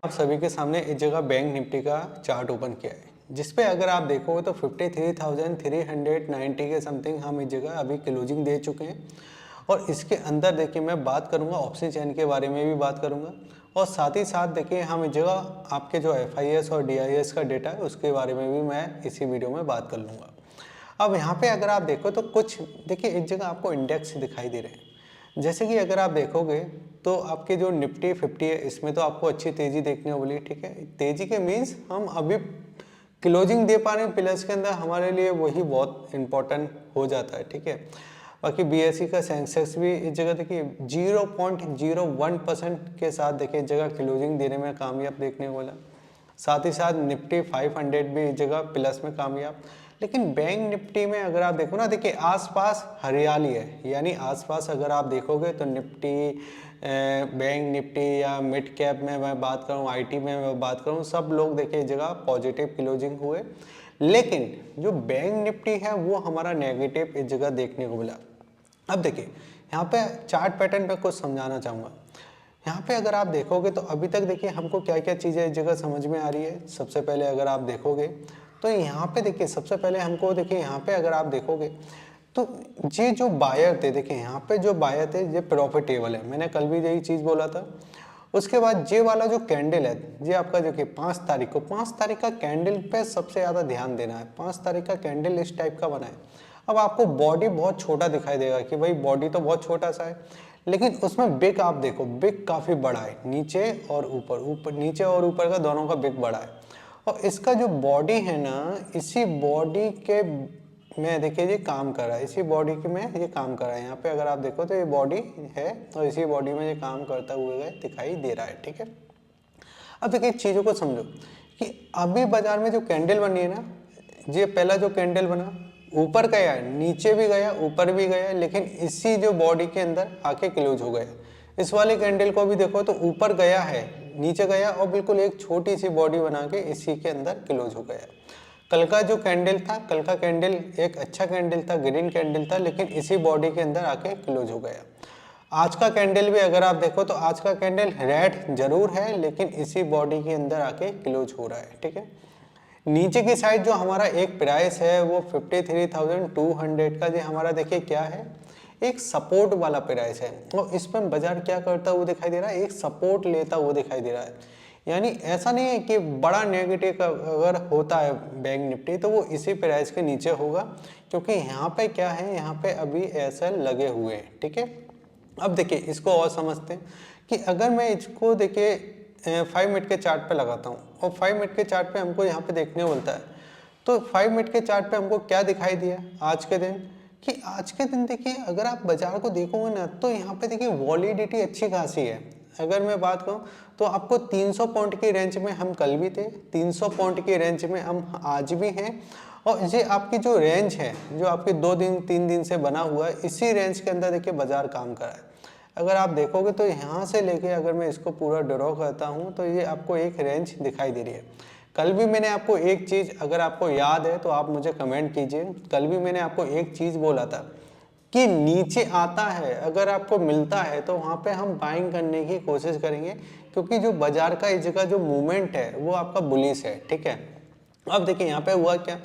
आप सभी के सामने इस जगह बैंक निफ्टी का चार्ट ओपन किया है, जिसपे अगर आप देखोगे तो 53,390 के समथिंग हम इस जगह अभी क्लोजिंग दे चुके हैं। और इसके अंदर देखिए मैं बात करूंगा ऑप्शन चेन के बारे में भी बात करूंगा, और साथ ही साथ देखिए हम इस जगह आपके जो FIS और DIS का डेटा है उसके बारे में भी मैं इसी वीडियो में बात कर लूँगा। अब यहाँ पे अगर आप देखो तो कुछ देखिए इस जगह आपको इंडेक्स दिखाई दे रहे हैं। जैसे कि अगर आप देखोगे तो आपके जो निफ्टी 50 है इसमें तो आपको अच्छी तेजी देखने को मिली, ठीक है। तेजी के मीन्स हम अभी क्लोजिंग दे पा रहे हैं प्लस के अंदर, हमारे लिए वही बहुत इंपॉर्टेंट हो जाता है, ठीक है। बाकी BSE का सेंसेक्स भी इस जगह देखिए 0.01% के साथ देखिए इस जगह क्लोजिंग देने में कामयाब देखने को मिला। साथ ही साथ निफ्टी 500 भी इस जगह प्लस में कामयाब। लेकिन बैंक निफ्टी में अगर आप देखो ना, देखिए आसपास हरियाली है, यानी आसपास अगर आप देखोगे तो निफ्टी बैंक निफ्टी या मिड कैप में मैं बात करूं, IT में मैं बात करूं, सब लोग देखिए इस जगह पॉजिटिव क्लोजिंग हुए। लेकिन जो बैंक निफ्टी है वो हमारा नेगेटिव इस जगह देखने को मिला। अब देखिए यहाँ पे चार्ट पैटर्न पे कुछ समझाना चाहूँगा। यहाँ पे अगर आप देखोगे तो अभी तक देखिए हमको क्या क्या चीज़ें इस जगह समझ में आ रही है। सबसे पहले अगर आप देखोगे तो यहाँ पे देखिए सबसे पहले हमको देखिए यहाँ पे अगर आप देखोगे तो ये जो बायर थे, देखिए यहाँ पे जो बायर थे ये प्रॉफिटेबल है, मैंने कल भी यही चीज़ बोला था। उसके बाद ये वाला जो कैंडल है ये आपका देखिए 5 तारीख को, 5 तारीख का कैंडल पे सबसे ज़्यादा ध्यान देना है। 5 तारीख का कैंडल इस टाइप का बना है। अब आपको बॉडी बहुत छोटा दिखाई देगा कि भाई बॉडी तो बहुत छोटा सा है, लेकिन उसमें बिग आप देखो, बिग काफ़ी बड़ा है, नीचे और ऊपर, ऊपर नीचे और ऊपर का दोनों का बिग बड़ा है। और इसका जो बॉडी है ना, इसी बॉडी के में देखिए ये काम कर रहा है, इसी बॉडी के में ये काम कर रहा है। यहाँ पे अगर आप देखो तो ये बॉडी है और इसी बॉडी में ये काम करता हुए दिखाई दे रहा है, ठीक है। अब देखिए चीज़ों को समझो कि अभी बाजार में जो कैंडल बनी है ना, ये पहला जो कैंडल बना ऊपर गया, नीचे भी गया, ऊपर भी गया, लेकिन इसी जो बॉडी के अंदर आके क्लोज हो गया। इस वाले कैंडल को भी देखो तो ऊपर गया है, नीचे गया और बिल्कुल एक छोटी सी बॉडी बना के इसी के अंदर क्लोज हो गया। कल का जो कैंडल था, कल का कैंडल एक अच्छा कैंडल था, ग्रीन कैंडल था, लेकिन इसी बॉडी के अंदर आके क्लोज हो गया। आज का कैंडल भी अगर आप देखो तो आज का कैंडल रेड जरूर है, लेकिन इसी बॉडी के अंदर आके क्लोज हो रहा है, ठीक है। नीचे की साइड जो हमारा एक प्राइस है वो 53,200 का, जो हमारा देखिए क्या है, एक सपोर्ट वाला प्राइस है। और इस पर बाजार क्या करता हुआ दिखाई दे रहा है, एक सपोर्ट लेता हुआ दिखाई दे रहा है। यानी ऐसा नहीं है कि बड़ा नेगेटिव अगर होता है बैंक निफ्टी तो वो इसी प्राइस के नीचे होगा, क्योंकि यहाँ पे क्या है, यहाँ पे अभी ऐसे लगे हुए हैं, ठीक है। अब देखिए इसको और समझते हैं कि अगर मैं इसको देखिए 5 मिनट के चार्ट पे लगाता हूँ और 5 मिनट के चार्ट पे हमको यहाँ पे देखने को मिलता है, तो 5 मिनट के चार्ट पे हमको क्या दिखाई दिया आज के दिन, कि आज के दिन देखिए अगर आप बाजार को देखोगे ना तो यहाँ पे देखिए वॉलिडिटी अच्छी खासी है। अगर मैं बात करूँ तो आपको 300 पॉइंट की रेंज में हम कल भी थे, 300 पॉइंट की रेंज में हम आज भी हैं। और ये आपकी जो रेंज है, जो आपके 2 दिन 3 दिन से बना हुआ है, इसी रेंज के अंदर देखिए बाजार काम कर रहा है। अगर आप देखोगे तो यहाँ से लेके अगर मैं इसको पूरा ड्रॉ करता हूँ तो ये आपको एक रेंज दिखाई दे रही है। कल भी मैंने आपको एक चीज़, अगर आपको याद है तो आप मुझे कमेंट कीजिए, कल भी मैंने आपको एक चीज़ बोला था कि नीचे आता है, अगर आपको मिलता है तो वहाँ पे हम बाइंग करने की कोशिश करेंगे, क्योंकि जो बाजार का इस जगह जो मूवमेंट है वो आपका बुलिश है, ठीक है। अब देखिए यहाँ पे हुआ क्या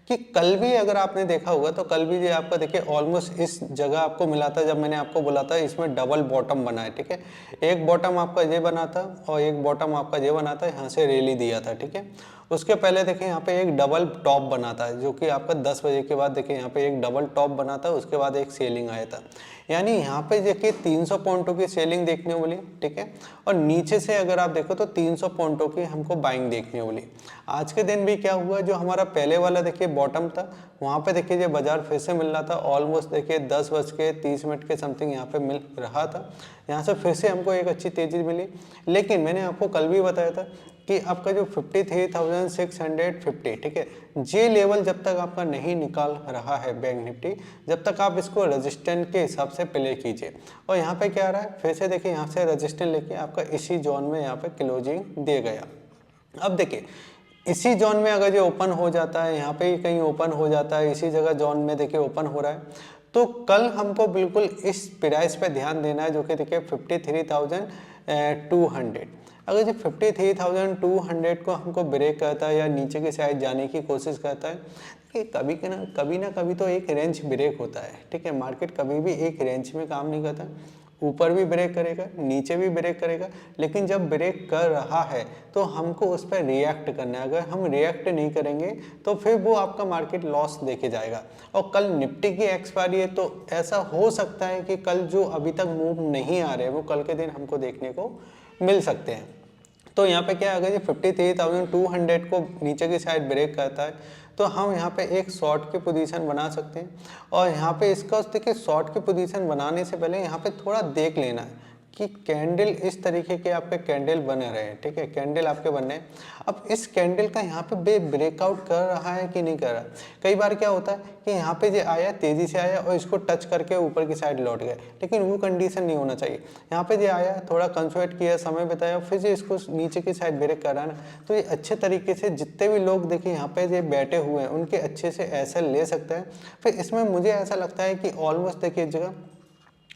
कि कल भी अगर आपने देखा होगा तो कल भी ये आपका देखिए ऑलमोस्ट इस जगह आपको मिला था, जब मैंने आपको बोला था इसमें डबल बॉटम बना है, ठीक है। एक बॉटम आपका ये बना था और एक बॉटम आपका ये बना था, यहाँ से रैली दिया था, ठीक है। उसके पहले देखिए यहाँ पे एक डबल टॉप बना था, जो कि आपका 10 बजे के बाद देखिए यहाँ पे एक डबल टॉप बना था, उसके बाद एक सेलिंग आया था। यानी यहाँ पे देखिए 300 पॉइंटों की सेलिंग देखने को मिली, ठीक है। और नीचे से अगर आप देखो तो 300 पॉइंटों की हमको बाइंग देखने को मिली। आज के दिन भी क्या हुआ, जो हमारा पहले वाला देखिए बॉटम था, वहाँ पे देखिए ये बाजार फिर से मिल रहा था, ऑलमोस्ट देखिए 10:30 के समथिंग यहाँ पे मिल रहा था। यहाँ से फिर से हमको एक अच्छी तेजी मिली। लेकिन मैंने आपको कल भी बताया था कि आपका जो 53,650, ठीक है, ये लेवल जब तक आपका नहीं निकाल रहा है बैंक निफ्टी, जब तक आप इसको रेजिस्टेंट के हिसाब से प्ले कीजिए। और यहाँ पे क्या आ रहा है, फिर से देखिए यहाँ से रेजिस्टेंट लेके आपका इसी जोन में यहाँ पे क्लोजिंग दे गया। अब देखिए इसी जोन में अगर ये ओपन हो जाता है, यहाँ पे ही कहीं ओपन हो जाता है, इसी जगह जोन में देखिए ओपन हो रहा है, तो कल हमको बिल्कुल इस प्राइस पे ध्यान देना है, जो कि देखिए 200। अगर जो 53,200 को हमको ब्रेक करता है या नीचे की साइड जाने की कोशिश करता है कि कभी ना कभी तो एक रेंज ब्रेक होता है, ठीक है। मार्केट कभी भी एक रेंज में काम नहीं करता, ऊपर भी ब्रेक करेगा, नीचे भी ब्रेक करेगा, लेकिन जब ब्रेक कर रहा है तो हमको उस पर रिएक्ट करना है। अगर हम रिएक्ट नहीं करेंगे तो फिर वो आपका मार्केट लॉस देके जाएगा। और कल निफ्टी की एक्सपायरी है, तो ऐसा हो सकता है कि कल जो अभी तक मूव नहीं आ रहे वो कल के दिन हमको देखने को मिल सकते हैं। तो यहाँ पे क्या है, अगर ये 53,200 को नीचे की साइड ब्रेक करता है तो हम यहाँ पे एक शॉर्ट की पोजीशन बना सकते हैं। और यहाँ पे इसका देखिए शॉर्ट की पोजीशन बनाने से पहले यहाँ पे थोड़ा देख लेना है कि कैंडल इस तरीके के आपके कैंडल बने रहे हैं, ठीक है। कैंडल आपके बनने हैं। अब इस कैंडल का यहाँ पे ब्रेकआउट कर रहा है कि नहीं कर रहा। कई बार क्या होता है कि यहाँ पे जो आया तेजी से आया और इसको टच करके ऊपर की साइड लौट गया, लेकिन वो कंडीशन नहीं होना चाहिए। यहाँ पे जो आया थोड़ा कंसोलिडेट किया, समय बताया, फिर से इसको नीचे की साइड ब्रेक कर रहा है ना, तो ये अच्छे तरीके से जितने भी लोग देखिए यहाँ पे जो बैठे हुए हैं उनके अच्छे से ऐसे ले सकते हैं। फिर इसमें मुझे ऐसा लगता है कि ऑलमोस्ट देखिए जगह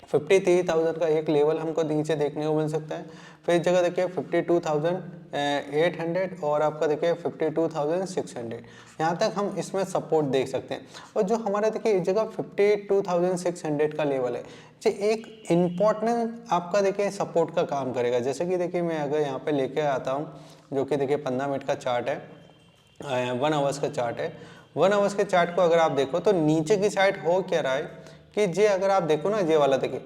53,000 का एक लेवल हमको नीचे देखने को मिल सकता है। फिर इस जगह देखिए 52,800 और आपका देखिए 52,600, यहाँ तक हम इसमें सपोर्ट देख सकते हैं। और जो हमारा देखिए इस जगह 52,600 का लेवल है, जो एक इम्पॉर्टेंट आपका देखिए सपोर्ट का काम करेगा। जैसे कि देखिए मैं अगर यहाँ पे लेके आता हूँ, जो कि देखिए 15 मिनट का चार्ट है, 1 आवर्स का चार्ट है। 1 आवर्स के चार्ट को अगर आप देखो तो नीचे की साइड हो क्या रहा है कि जे अगर आप देखो ना, ये वाला देखिए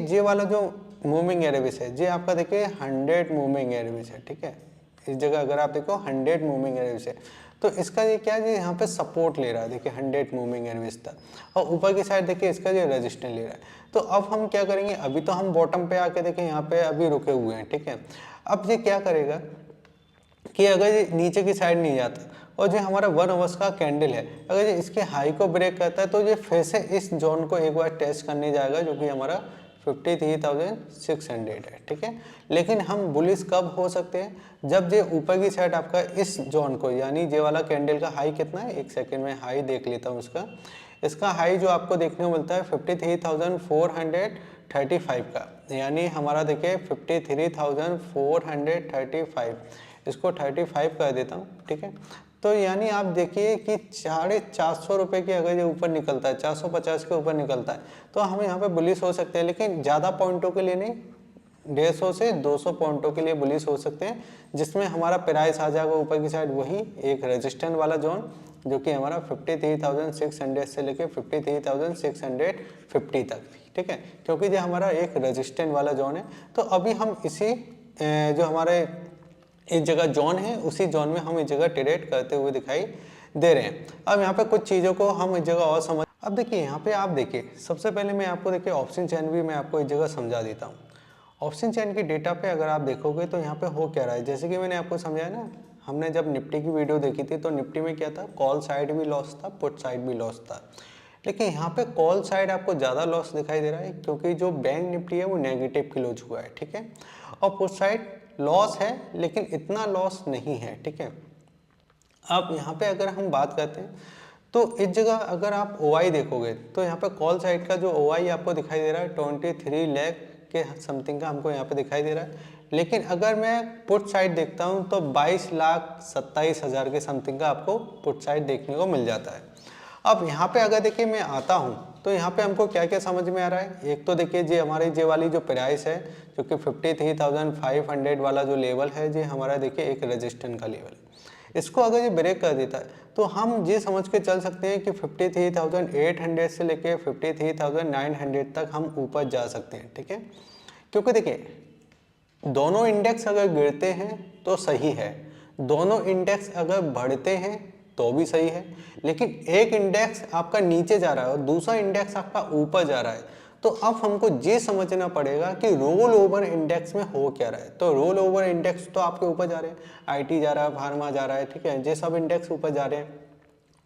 जे वाला जो मूविंग एवरेज है, जे आपका देखिए 100 मूविंग एवरेज है, ठीक है। इस जगह अगर आप देखो 100 मूविंग एवरेज है, तो इसका ये क्या है, यहाँ पे सपोर्ट ले रहा है देखिए 100 मूविंग एवरेज तक, और ऊपर की साइड देखिए इसका जो रेजिस्टेंस ले रहा है। तो अब हम क्या करेंगे, अभी तो हम बॉटम पे आके देखिए यहाँ पे अभी रुके हुए हैं, ठीक है। अब ये क्या करेगा कि अगर ये नीचे की साइड नहीं जाता और जो हमारा 1 आवर्स का कैंडल है, अगर ये इसके हाई को ब्रेक करता है तो ये फिर से इस जोन को एक बार टेस्ट करने जाएगा, जो कि हमारा 53,600 है, ठीक है। लेकिन हम बुलिश कब हो सकते हैं, जब ये ऊपर की साइड आपका इस जोन को, यानी ये वाला कैंडल का हाई कितना है, एक सेकेंड में हाई देख लेता हूँ इसका हाई जो आपको देखने को मिलता है 53,435 का, यानी हमारा देखिए 53,435, इसको 35 कर देता हूँ, ठीक है। तो यानी आप देखिए कि 450 रुपये की अगर ये ऊपर निकलता है, 450 के ऊपर निकलता है, तो हम यहाँ पे बुलिश हो सकते हैं, लेकिन ज़्यादा पॉइंटों के लिए नहीं, 150 से 200 पॉइंटों के लिए बुलिश हो सकते हैं, जिसमें हमारा प्राइस आ जाएगा ऊपर की साइड वही एक रेजिस्टेंट वाला जोन, जो कि हमारा 53,600 से लेके 53,650 तक, ठीक है, क्योंकि ये हमारा एक रेजिस्टेंट वाला जोन है। तो अभी हम इसी जो हमारे इस जगह जोन है, उसी जोन में हम इस जगह ट्रेड करते हुए दिखाई दे रहे हैं। अब यहाँ पे कुछ चीज़ों को हम इस जगह और समझ, अब देखिए यहाँ पे आप देखिए, सबसे पहले मैं आपको देखिए ऑप्शन चेन भी मैं आपको इस जगह समझा देता हूँ। ऑप्शन चेन की डेटा पे अगर आप देखोगे तो यहाँ पे हो क्या रहा है, जैसे कि मैंने आपको समझाया ना, हमने जब निफ्टी की वीडियो देखी थी तो निफ्टी में क्या था, कॉल साइड भी लॉस था, पुट साइड भी लॉस था। लेकिन यहाँ पे कॉल साइड आपको ज़्यादा लॉस दिखाई दे रहा है, क्योंकि जो बैंक निफ्टी है वो नेगेटिव क्लोज हुआ है, ठीक है। और पुट साइड लॉस है, लेकिन इतना लॉस नहीं है, ठीक है। अब यहाँ पे अगर हम बात करते हैं तो इस जगह अगर आप OI देखोगे तो यहाँ पे कॉल साइड का जो OI आपको दिखाई दे रहा है 23 लाख के समथिंग का हमको यहाँ पे दिखाई दे रहा है। लेकिन अगर मैं पुट साइड देखता हूँ तो 22,27,000 के समथिंग का आपको पुट साइड देखने को मिल जाता है। अब यहाँ पे अगर देखिए मैं आता हूँ तो यहाँ पे हमको क्या क्या समझ में आ रहा है, एक तो देखिए जे हमारी जे वाली जो प्राइस है, जो कि 53,500 वाला जो लेवल है, ये हमारा देखिए एक रेजिस्टेंस का लेवल है। इसको अगर ये ब्रेक कर देता है तो हम ये समझ के चल सकते हैं कि 53,800 से लेके 53,900 तक हम ऊपर जा सकते हैं, ठीक है। क्योंकि देखिए दोनों इंडेक्स अगर गिरते हैं तो सही है, दोनों इंडेक्स अगर बढ़ते हैं तो भी सही है, लेकिन एक इंडेक्स आपका नीचे जा रहा है और दूसरा इंडेक्स आपका ऊपर जा रहा है, तो अब हमको ये समझना पड़ेगा कि रोल ओवर इंडेक्स में हो क्या रहा है। तो रोल ओवर इंडेक्स तो आपके ऊपर जा रहे हैं, IT जा रहा है, फार्मा जा रहा है, ठीक है, ये सब इंडेक्स ऊपर जा रहे हैं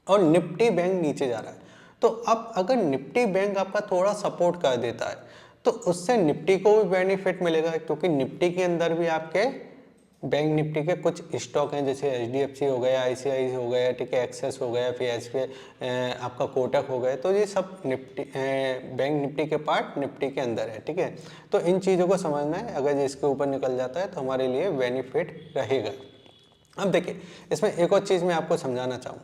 और निफ्टी बैंक नीचे जा रहा है। तो अब अगर निफ्टी बैंक आपका थोड़ा सपोर्ट कर देता है तो उससे निफ्टी को भी बेनिफिट मिलेगा, क्योंकि निफ्टी के अंदर भी आपके बैंक निफ्टी के कुछ स्टॉक हैं, जैसे HDFC हो गया, ICICI हो गया, ठीक है, एक्सेस हो गया, फिर SBI आपका कोटक हो गया, तो ये सब निफ्टी बैंक निफ्टी के पार्ट निफ्टी के अंदर है, ठीक है। तो इन चीज़ों को समझना है, अगर ये इसके ऊपर निकल जाता है तो हमारे लिए बेनिफिट रहेगा। अब देखिए, इसमें एक और चीज़ मैं आपको समझाना चाहूँ,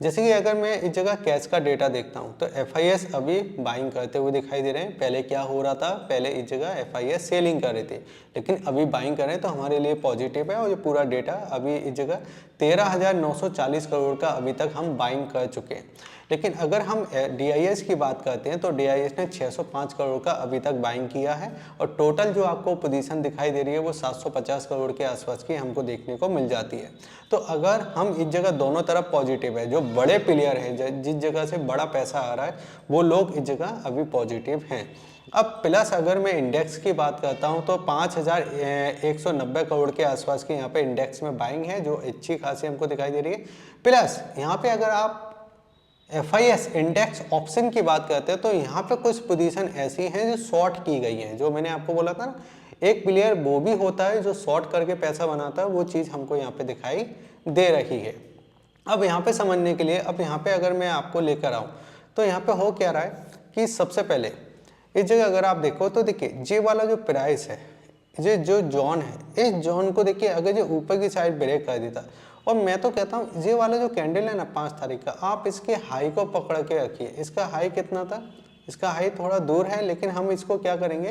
जैसे कि अगर मैं इस जगह कैश का डेटा देखता हूँ तो FIS अभी बाइंग करते हुए दिखाई दे रहे हैं। पहले क्या हो रहा था, पहले इस जगह FIS सेलिंग कर रहे थे, लेकिन अभी बाइंग कर रहे हैं, तो हमारे लिए पॉजिटिव है। और ये पूरा डेटा अभी इस जगह 13,940 करोड़ का अभी तक हम बाइंग कर चुके हैं। लेकिन अगर हम DIS की बात करते हैं तो DIS ने 605 करोड़ का अभी तक बाइंग किया है, और टोटल जो आपको पोजीशन दिखाई दे रही है वो 750 करोड़ के आसपास की हमको देखने को मिल जाती है। तो अगर हम इस जगह दोनों तरफ पॉजिटिव है, जो बड़े प्लेयर हैं, जिस जगह से बड़ा पैसा आ रहा है, वो लोग इस जगह अभी पॉजिटिव हैं। अब प्लस अगर मैं इंडेक्स की बात करता हूं तो 5,190 करोड़ के आसपास की यहाँ पे इंडेक्स में बाइंग है, जो अच्छी खासी हमको दिखाई दे रही है। प्लस यहाँ पे अगर आप FIS इंडेक्स ऑप्शन की बात करते हैं तो यहाँ पे कुछ पोजीशन ऐसी हैं जो शॉर्ट की गई हैं, जो मैंने आपको बोला था ना, एक प्लेयर वो भी होता है जो शॉर्ट करके पैसा बनाता है, वो चीज़ हमको यहाँ पे दिखाई दे रही है। अब यहाँ पे समझने के लिए, अब यहाँ पे अगर मैं आपको लेकर आऊँ तो यहाँ पे हो क्या रहा है कि सबसे पहले इस जगह अगर आप देखो तो देखिए, ये वाला जो प्राइस है, ये जो जोन है, इस जोन को देखिए, अगर ये ऊपर की साइड ब्रेक कर देता, और मैं तो कहता हूँ ये वाला जो कैंडल है ना 5 तारीख का, आप इसके हाई को पकड़ के रखिए। इसका हाई कितना था, इसका हाई थोड़ा दूर है, लेकिन हम इसको क्या करेंगे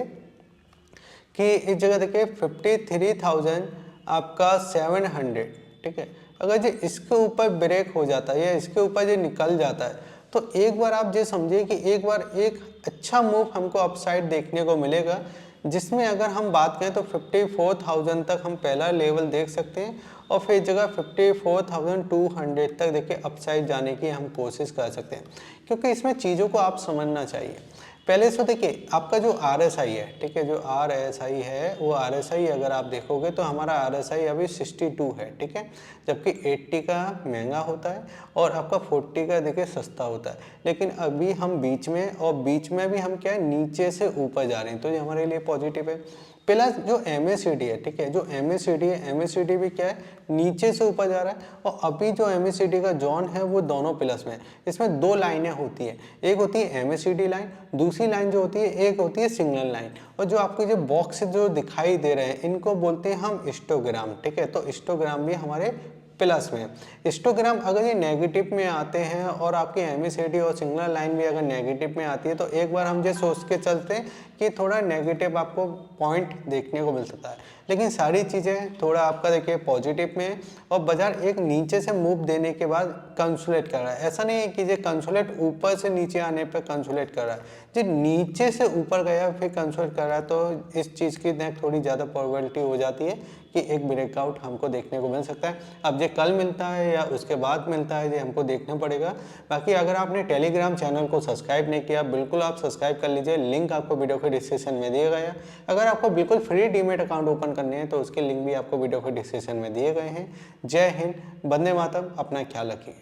कि इस जगह देखिए 53,000 आपका 700, ठीक है। अगर ये इसके ऊपर ब्रेक हो जाता है या इसके ऊपर ये निकल जाता है, तो एक बार आप ये समझिए कि एक बार एक अच्छा मूव हमको अपसाइड देखने को मिलेगा, जिसमें अगर हम बात करें तो 54,000 तक हम पहला लेवल देख सकते हैं, और फिर जगह 54,200 तक देखिए अपसाइड जाने की हम कोशिश कर सकते हैं। क्योंकि इसमें चीज़ों को आप समझना चाहिए। पहले से देखिए, आपका जो RSI है, ठीक है, जो RSI है, वो RSI अगर आप देखोगे तो हमारा RSI अभी 62 है, ठीक है, जबकि 80 का महंगा होता है और आपका 40 का देखिए सस्ता होता है। लेकिन अभी हम बीच में, और बीच में भी हम क्या है, नीचे से ऊपर जा रहे हैं, तो ये हमारे लिए पॉजिटिव है। प्लस जो MACD है, ठीक है, जो MACD है, MACD भी क्या है, नीचे से ऊपर जा रहा है। और अभी जो MACD का जोन है वो दोनों प्लस में है। इसमें दो लाइनें होती है, एक होती है MACD लाइन, दूसरी लाइन जो होती है एक होती है सिग्नल लाइन। और जो आपको जो बॉक्स जो दिखाई दे रहे हैं, इनको बोलते हैं हम हिस्टोग्राम, ठीक है। तो हिस्टोग्राम भी हमारे प्लस में। हिस्टोग्राम अगर ये नेगेटिव में आते हैं और आपकी MACD और सिग्नल लाइन भी अगर नेगेटिव में आती है, तो एक बार हम ये सोच के चलते हैं कि थोड़ा नेगेटिव आपको पॉइंट देखने को मिल सकता है। लेकिन सारी चीज़ें थोड़ा आपका देखिए पॉजिटिव में है, और बाजार एक नीचे से मूव देने के बाद कंसोलिडेट कर रहा है। ऐसा नहीं है कि ये कंसोलिडेट ऊपर से नीचे आने पर कंसोलिडेट कर रहा है, जो नीचे से ऊपर गया फिर कंसोलिडेट कर रहा है, तो इस चीज़ की थोड़ी ज़्यादा प्रोबेबिलिटी हो जाती है कि एक ब्रेकआउट हमको देखने को मिल सकता है। अब ये कल मिलता है या उसके बाद मिलता है, ये हमको देखना पड़ेगा। बाकी अगर आपने टेलीग्राम चैनल को सब्सक्राइब नहीं किया, बिल्कुल आप सब्सक्राइब कर लीजिए, लिंक आपको वीडियो के डिस्क्रिप्शन में दिया गया है। अगर आपको बिल्कुल फ्री डीमेट अकाउंट ओपन करने हैं तो उसके लिंक भी आपको वीडियो के डिस्क्रिप्शन में दिए गए हैं। जय हिंद, वंदे मातरम, अपना ख्याल रखिए।